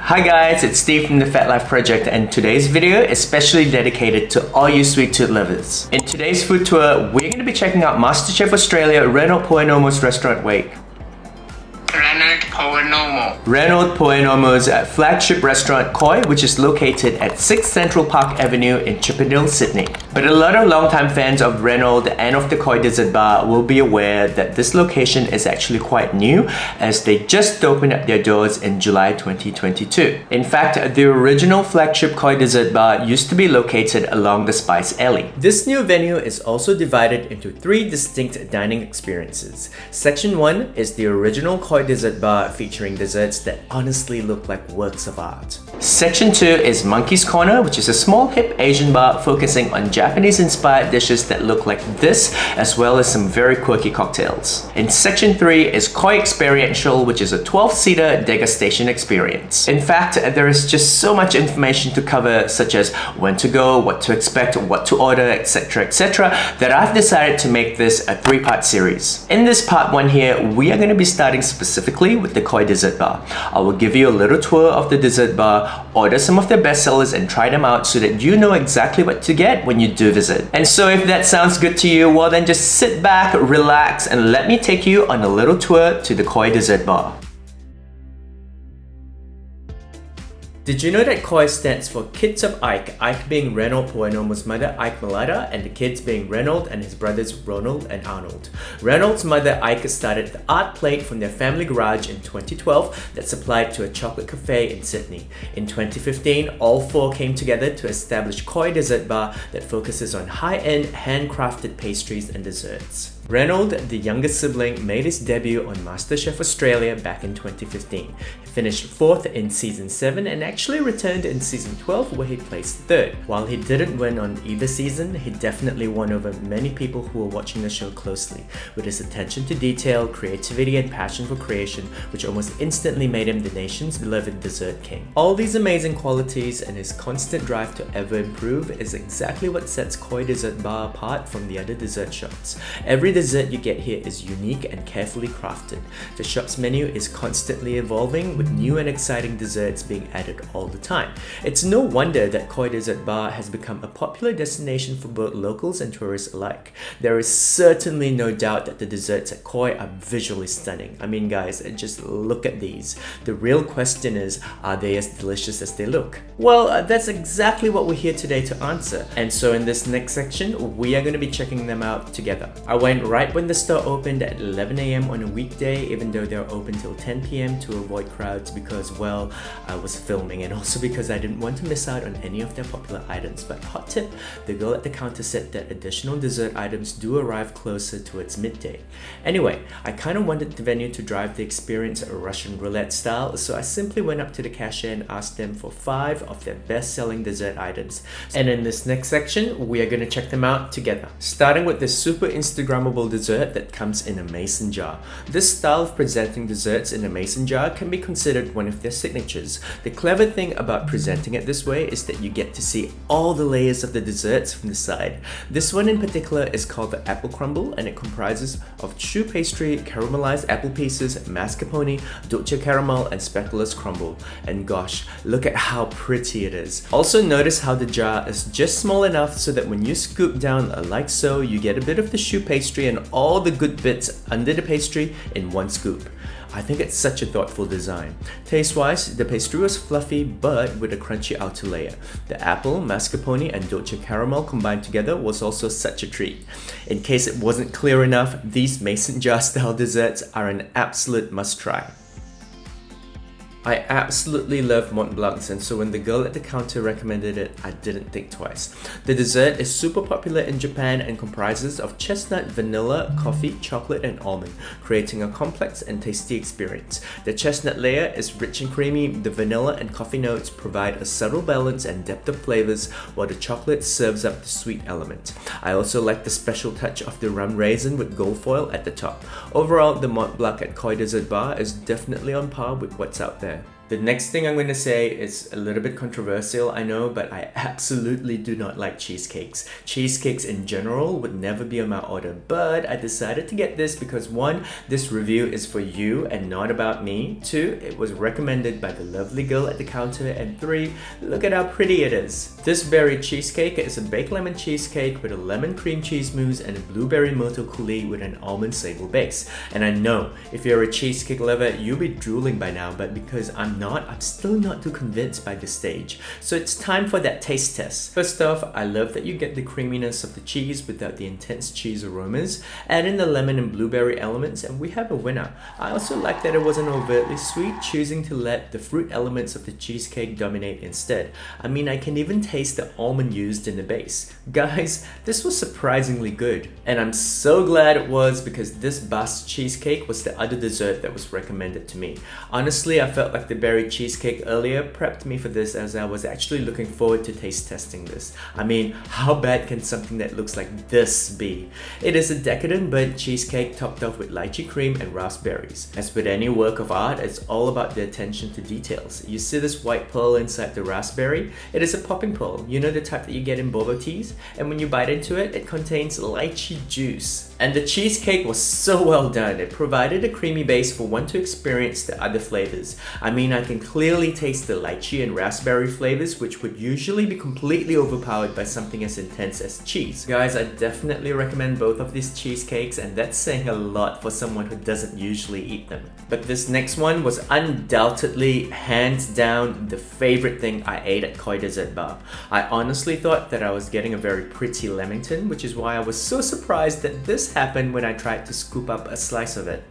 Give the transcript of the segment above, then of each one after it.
Hi guys, it's Steve from the Fat Life Project, and today's video is specially dedicated to all you sweet tooth lovers. In today's food tour, we're going to be checking out Masterchef Australia Reynold Poernomo's restaurant. Reynold Poernomo's flagship restaurant KOI, which is located at 6 Central Park Avenue in Chippendale, Sydney. But a lot of longtime fans of Reynold and of the KOI Dessert Bar will be aware that this location is actually quite new, as they just opened up their doors in July 2022. In fact, the original flagship KOI Dessert Bar used to be located along the Spice Alley. This new venue is also divided into 3 distinct dining experiences. Section 1 is the original KOI Dessert Bar, featuring desserts that honestly look like works of art. Section 2 is Monkey's Corner, which is a small hip Asian bar focusing on Japanese-inspired dishes that look like this, as well as some very quirky cocktails. In Section 3 is KOI Experiential, which is a 12-seater degustation experience. In fact, there is just so much information to cover, such as when to go, what to expect, what to order, etc, that I've decided to make this a 3-part series. In this part 1 here, we are going to be starting specifically with the KOI Dessert Bar. I will give you a little tour of the dessert bar, order some of their bestsellers and try them out so that you know exactly what to get when you do visit. And so if that sounds good to you, well then just sit back, relax, and let me take you on a little tour to the KOI Dessert Bar. Did you know that KOI stands for Kids of Ike, Ike being Reynold Poernomo's mother, Ike Malata, and the kids being Reynold and his brothers Ronald and Arnold. Reynold's mother, Ike, started the art plate from their family garage in 2012 that supplied to a chocolate cafe in Sydney. In 2015, all 4 came together to establish KOI Dessert Bar that focuses on high-end, handcrafted pastries and desserts. Reynold, the youngest sibling, made his debut on Masterchef Australia back in 2015. He finished 4th in Season 7 and actually returned in Season 12 where he placed 3rd. While he didn't win on either season, he definitely won over many people who were watching the show closely, with his attention to detail, creativity and passion for creation, which almost instantly made him the nation's beloved dessert king. All these amazing qualities and his constant drive to ever improve is exactly what sets KOI Dessert Bar apart from the other dessert shops. Every dessert you get here is unique and carefully crafted. The shop's menu is constantly evolving, with new and exciting desserts being added all the time. It's no wonder that KOI Dessert Bar has become a popular destination for both locals and tourists alike. There is certainly no doubt that the desserts at KOI are visually stunning. I mean guys, just look at these. The real question is, are they as delicious as they look? Well, that's exactly what we're here today to answer. And so in this next section, we are going to be checking them out together. I went right when the store opened at 11 AM on a weekday, even though they're open till 10 PM to avoid crowds because, well, I was filming and also because I didn't want to miss out on any of their popular items. But hot tip, the girl at the counter said that additional dessert items do arrive closer towards midday. Anyway, I kind of wanted the venue to drive the experience Russian roulette style, so I simply went up to the cashier and asked them for 5 of their best-selling dessert items. And in this next section, we are going to check them out together. Starting with this super Instagrammable dessert that comes in a mason jar. This style of presenting desserts in a mason jar can be considered one of their signatures. The clever thing about presenting it this way is that you get to see all the layers of the desserts from the side. This one in particular is called the apple crumble, and it comprises of choux pastry, caramelized apple pieces, mascarpone, dolce caramel, and speculoos crumble. And gosh, look at how pretty it is. Also notice how the jar is just small enough so that when you scoop down like so, you get a bit of the choux pastry and all the good bits under the pastry in one scoop. I think it's such a thoughtful design. Taste-wise, the pastry was fluffy but with a crunchy outer layer. The apple, mascarpone, and dolce caramel combined together was also such a treat. In case it wasn't clear enough, these mason jar style desserts are an absolute must-try. I absolutely love Mont Blancs, and so when the girl at the counter recommended it, I didn't think twice. The dessert is super popular in Japan and comprises of chestnut, vanilla, coffee, chocolate, and almond, creating a complex and tasty experience. The chestnut layer is rich and creamy, the vanilla and coffee notes provide a subtle balance and depth of flavors, while the chocolate serves up the sweet element. I also like the special touch of the rum raisin with gold foil at the top. Overall, the Mont Blanc at KOI Dessert Bar is definitely on par with what's out there. The next thing I'm going to say is a little bit controversial, I know, but I absolutely do not like cheesecakes. Cheesecakes in general would never be on my order, but I decided to get this because 1, this review is for you and not about me. 2, it was recommended by the lovely girl at the counter, and 3, look at how pretty it is. This berry cheesecake is a baked lemon cheesecake with a lemon cream cheese mousse and a blueberry myrtle coulis with an almond sable base. And I know, if you're a cheesecake lover, you'll be drooling by now, but because I'm still not too convinced by this stage. So it's time for that taste test. First off, I love that you get the creaminess of the cheese without the intense cheese aromas. Add in the lemon and blueberry elements and we have a winner. I also like that it wasn't overtly sweet, choosing to let the fruit elements of the cheesecake dominate instead. I mean, I can even taste the almond used in the base. Guys, this was surprisingly good. And I'm so glad it was, because this Basque cheesecake was the other dessert that was recommended to me. Honestly, I felt like the berry cheesecake earlier prepped me for this, as I was actually looking forward to taste testing this. I mean, how bad can something that looks like this be? It is a decadent burnt cheesecake topped off with lychee cream and raspberries. As with any work of art, it's all about the attention to details. You see this white pearl inside the raspberry? It is a popping pearl, you know, the type that you get in boba teas? And when you bite into it, it contains lychee juice. And the cheesecake was so well done. It provided a creamy base for one to experience the other flavors. I mean, I can clearly taste the lychee and raspberry flavors, which would usually be completely overpowered by something as intense as cheese. Guys, I definitely recommend both of these cheesecakes, and that's saying a lot for someone who doesn't usually eat them. But this next one was undoubtedly, hands down, the favorite thing I ate at KOI Dessert Bar. I honestly thought that I was getting a very pretty lamington, which is why I was so surprised that this happened when I tried to scoop up a slice of it.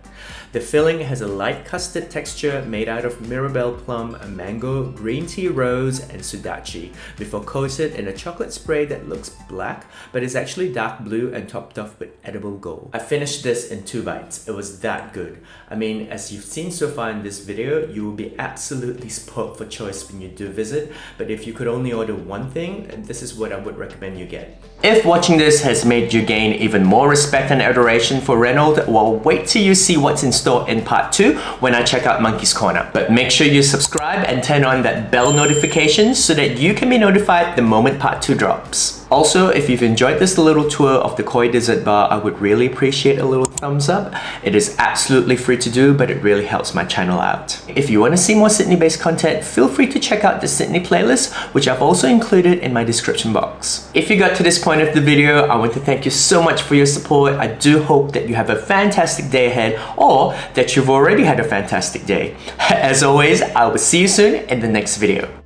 The filling has a light custard texture made out of Mirabelle plum, mango, green tea rose, and sudachi, before coated in a chocolate spray that looks black but is actually dark blue and topped off with edible gold. I finished this in 2 bites. It was that good. I mean, as you've seen so far in this video, you will be absolutely spoiled for choice when you do visit, but if you could only order one thing, this is what I would recommend you get. If watching this has made you gain even more respect and adoration for Reynold, well, wait till you see what's in store in part 2 when I check out Monkey's Corner. But make sure you subscribe and turn on that bell notification so that you can be notified the moment part 2 drops. Also, if you've enjoyed this little tour of the KOI Dessert Bar, I would really appreciate a little thumbs up. It is absolutely free to do, but it really helps my channel out. If you want to see more Sydney-based content, feel free to check out the Sydney playlist, which I've also included in my description box. If you got to this point of the video, I want to thank you so much for your support. I do hope that you have a fantastic day ahead, or that you've already had a fantastic day. As always, I will see you soon in the next video.